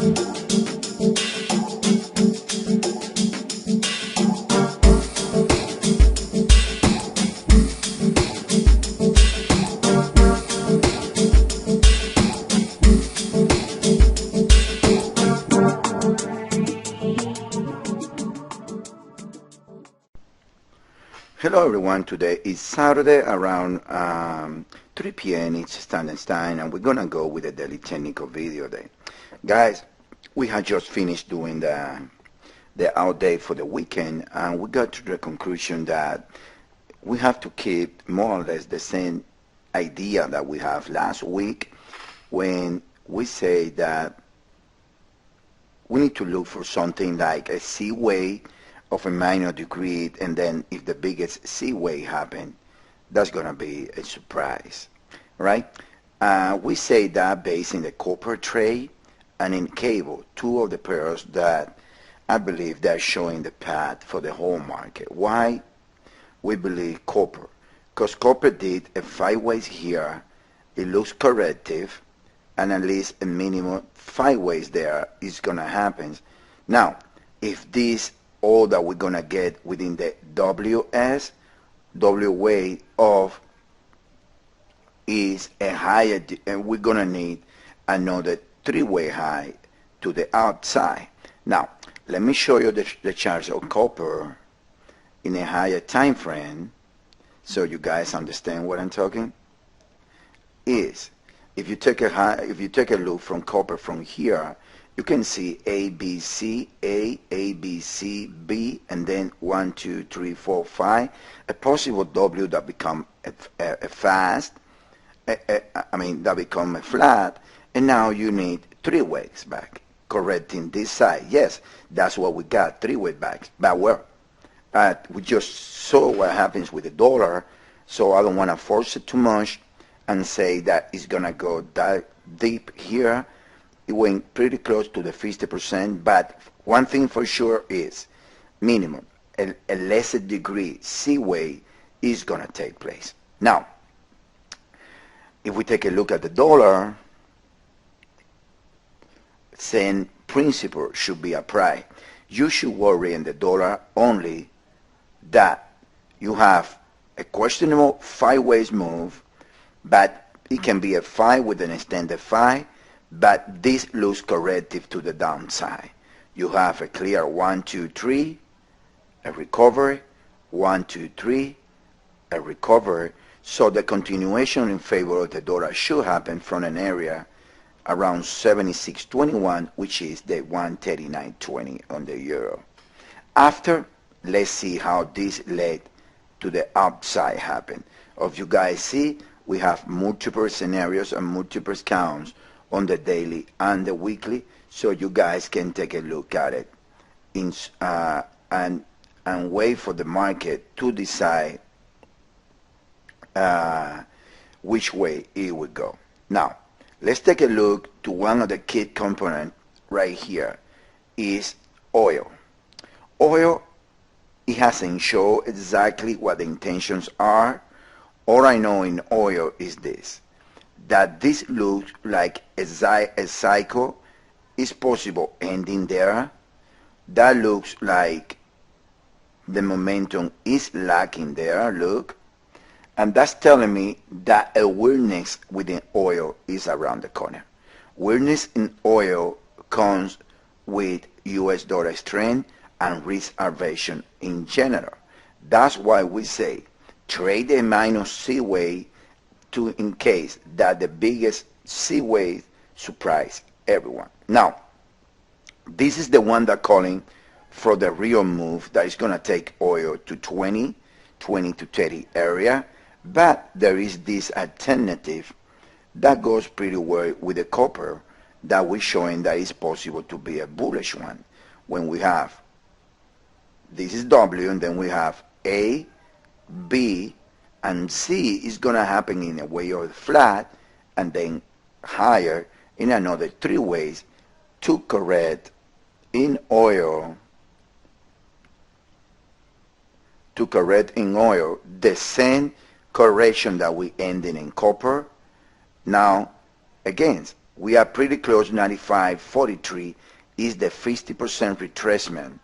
Hello everyone, today is Saturday around 3 p.m. It's Standard Time, and we're gonna go with a daily technical video day. Guys, we had just finished doing the out day for the weekend, and we got to the conclusion that we have to keep more or less the same idea that we have last week when we say that we need to look for something like a C wave of a minor degree, and then if the biggest C wave happen, that's gonna be a surprise, right? We say that based in the copper trade and in cable, two of the pairs that I believe they're showing the path for the whole market. Why? We believe copper, because copper did a 5 ways here, it looks corrective, and at least a minimum 5 ways there is gonna happen. Now, if this all that we're gonna get within the W wave of is a higher, and we're gonna need another 3-way high to the outside. Now, let me show you the charts of copper in a higher time frame, so you guys understand what I'm talking. If you take a look from copper from here, you can see A, B, C, A, B, C, B, and then 1, 2, 3, 4, 5. A possible W that become a fast, that become a flat, and now you need 3 waves back, correcting this side. Yes, that's what we got, 3 way backs. But we just saw what happens with the dollar, so I don't want to force it too much and say that it's gonna go that deep here. It went pretty close to the 50%, but one thing for sure is minimum, a lesser degree C wave is going to take place. Now, if we take a look at the dollar, same principle should be applied. You should worry in the dollar only that you have a questionable 5 ways move, but it can be a 5 with an extended 5, but this looks corrective to the downside. You have a clear 1, 2, 3, a recovery, 1, 2, 3, a recovery. So the continuation in favor of the dollar should happen from an area around 76.21, which is the 139.20 on the euro. After, let's see how this led to the upside happen. As you guys see, we have multiple scenarios and multiple counts on the daily and the weekly, so you guys can take a look at it and wait for the market to decide which way it would go. Now, let's take a look to one of the key components right here is oil. Oil, it hasn't shown exactly what the intentions are. All I know in oil is this, that this looks like a cycle is possible ending there. That looks like the momentum is lacking there, look. And that's telling me that awareness within oil is around the corner. Awareness in oil comes with US dollar strength and risk aversion in general. That's why we say trade a minus C wave in case that the biggest C wave surprise everyone. Now, this is the one that calling for the real move that is going to take oil to 20 to 30 area, but there is this alternative that goes pretty well with the copper that we're showing that is possible to be a bullish one. When we have, this is W, and then we have A, B, and C is going to happen in a way of flat, and then higher in another 3 ways to correct in oil, the same correction that we ended in copper. Now, again, We are pretty close. 95.43 is the 50% retracement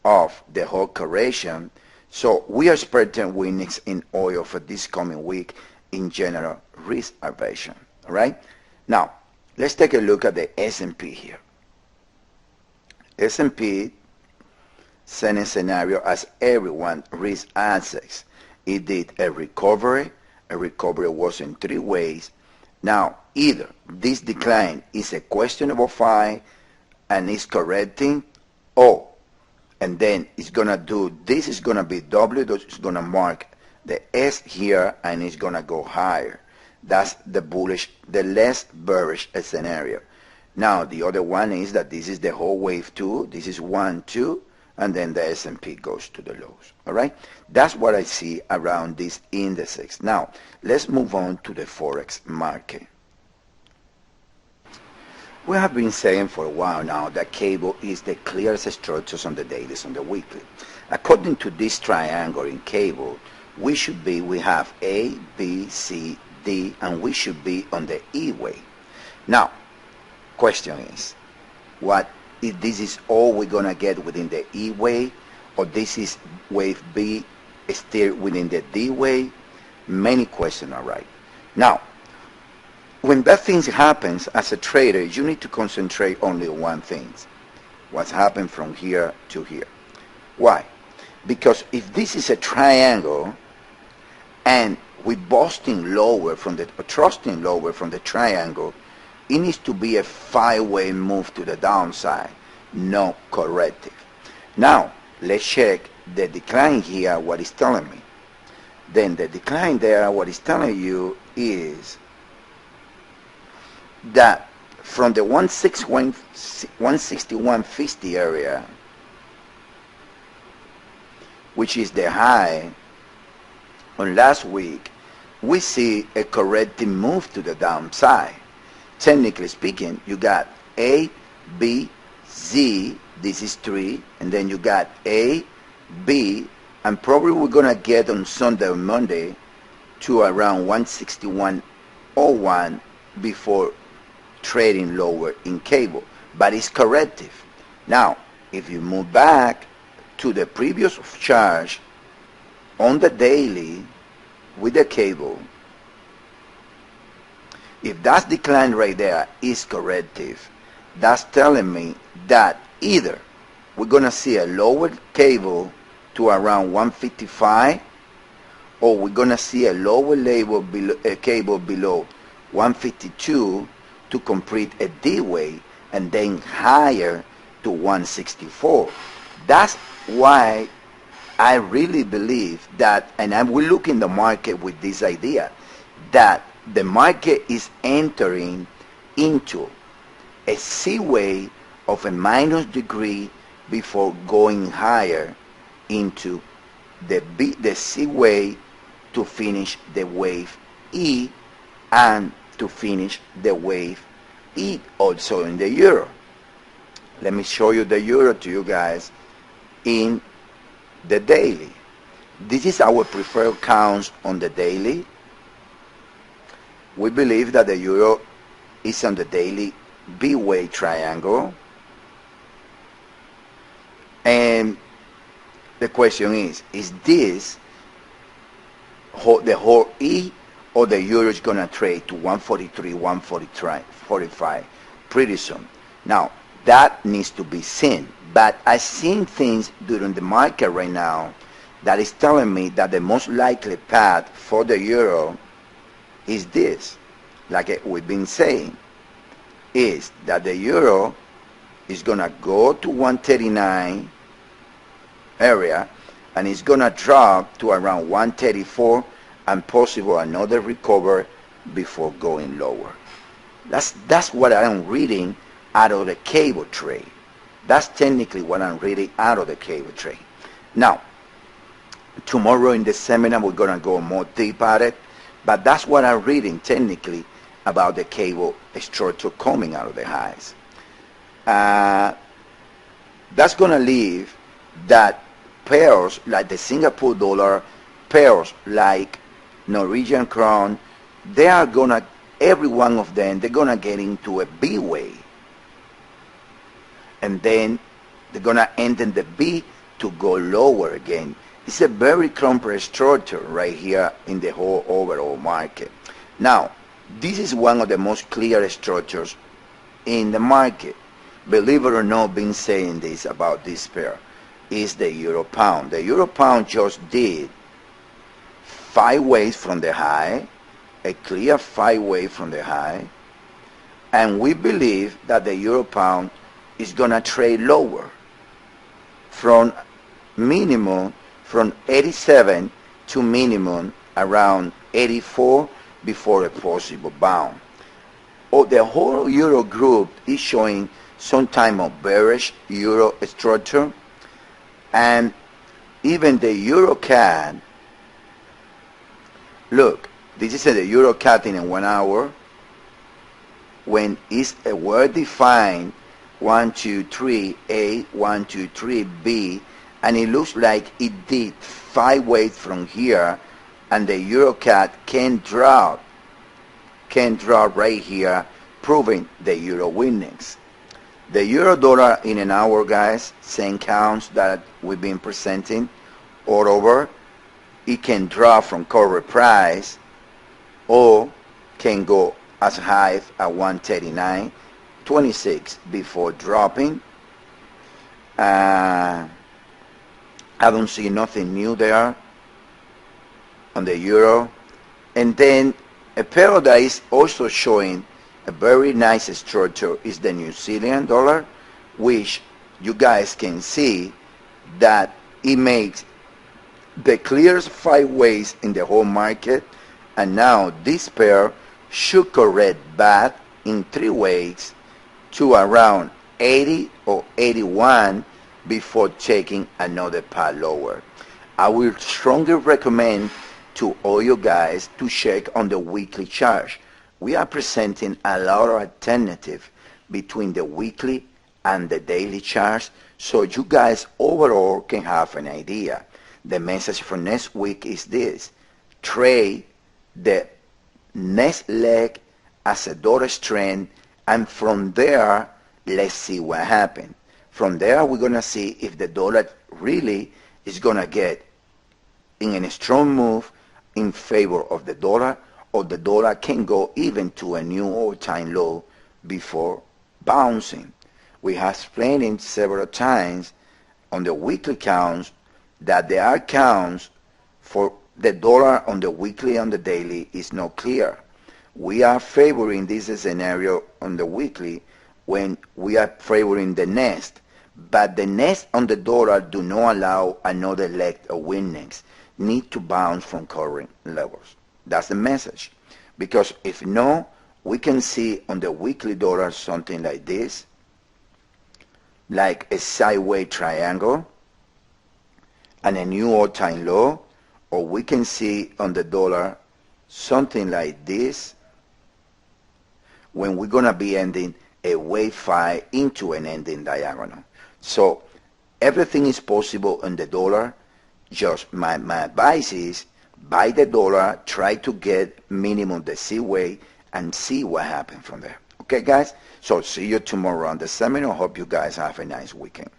of the whole correction. So we are expecting winnings in oil for this coming week in general risk aversion. All right. Now let's take a look at the S&P here. S&P same scenario as everyone, risk assets. It did a recovery. A recovery was in three ways. Now, either this decline is a questionable find and is correcting, or, and then it's going to do, this is going to be W, it's going to mark the S here, and it's going to go higher. That's the bullish, the less bearish scenario. Now, the other one is that this is the whole wave 2. This is 1, 2. And then the S&P goes to the lows. All right? That's what I see around these indices. Now, let's move on to the Forex market. We have been saying for a while now that cable is the clearest structures on the dailies, on the weekly. According to this triangle in cable, we have A, B, C, D, and we should be on the E wave. Now, question is, what if this is all we're going to get within the E wave, or this is wave B still within the D wave? Many questions are right. Now, when that thing happens, as a trader, you need to concentrate only on one thing. What's happened from here to here. Why? Because if this is a triangle and we're busting lower from the, or trusting lower from the triangle, it needs to be a 5-way move to the downside, no corrective. Now, let's check the decline here, what it's telling me. Then the decline there, what it's telling you is that from the 161.50 area, which is the high on last week, we see a corrective move to the downside. Technically speaking, you got A, B, Z, this is 3, and then you got A, B, and probably we're going to get on Sunday or Monday to around 161.01 before trading lower in cable. But it's corrective. Now, if you move back to the previous chart on the daily with the cable, if that decline right there is corrective, that's telling me that either we're going to see a lower cable to around 155, or we're going to see a lower cable below 152 to complete a D wave, and then higher to 164. That's why I really believe that, and I will look in the market with this idea, that the market is entering into a C wave of a minus degree before going higher into the C wave to finish the wave E, and to finish the wave E also in the euro. Let me show you the euro to you guys in the daily. This is our preferred counts on the daily. We believe that the euro is on the daily B-way triangle. And the question is this the whole E, or the euro is going to trade to 143, 145 pretty soon? Now, that needs to be seen. But I've seen things during the market right now that is telling me that the most likely path for the euro is this, like we've been saying, is that the euro is going to go to 139 area, and it's going to drop to around 134, and possible another recovery before going lower. That's what I'm reading out of the cable trade. That's technically what I'm reading out of the cable trade. Now, tomorrow in the seminar we're going to go more deep at it, but that's what I'm reading technically about the cable structure coming out of the highs. That's going to leave that pairs like the Singapore dollar, pairs like Norwegian krone, they are going to every one of them, they're going to get into a B wave. And then they're going to end in the B to go lower again. It's a very complex structure right here in the whole overall market. Now, this is one of the most clear structures in the market. Believe it or not, been saying this about this pair is the euro pound. The euro pound just did 5 waves from the high, a clear 5 wave from the high, and we believe that the euro pound is gonna trade lower from minimum from 87 to minimum around 84 before a possible bounce. The whole euro group is showing some type of bearish euro structure, and even the euro CAD, look, this is the euro CAD in a 1 hour when it's a well defined 1, 2, 3 A, 1, 2, 3 B, and it looks like it did 5 waves from here, and the euro CAD can drop right here, proving the euro weakness. The euro dollar in an hour, guys, same counts that we've been presenting all over. It can drop from current price or can go as high as 139.26 before dropping. I don't see nothing new there on the euro. And then a pair that is also showing a very nice structure is the New Zealand dollar, which you guys can see that it makes the clearest 5 waves in the whole market, and now this pair should correct back in 3 waves to around 80 or 81 before taking another path lower. I will strongly recommend to all you guys to check on the weekly chart. We are presenting a lot of alternative between the weekly and the daily charts, so you guys overall can have an idea. The message for next week is this: trade the next leg as a dollar strength, and from there, let's see what happens. From there, we're going to see if the dollar really is going to get in a strong move in favor of the dollar, or the dollar can go even to a new all-time low before bouncing. We have explained it several times on the weekly counts that there are counts for the dollar on the weekly and the daily is not clear. We are favoring this scenario on the weekly when we are favoring the next, but the next on the dollar do not allow another leg of weakness, need to bounce from current levels. That's the message, because if no, we can see on the weekly dollar something like this, like a sideways triangle and a new all-time low, or we can see on the dollar something like this when we're going to be ending a wave 5 into an ending diagonal. So everything is possible in the dollar. Just my advice is buy the dollar, try to get minimum the C wave, and see what happens from there. Okay, guys? So see you tomorrow on the seminar. Hope you guys have a nice weekend.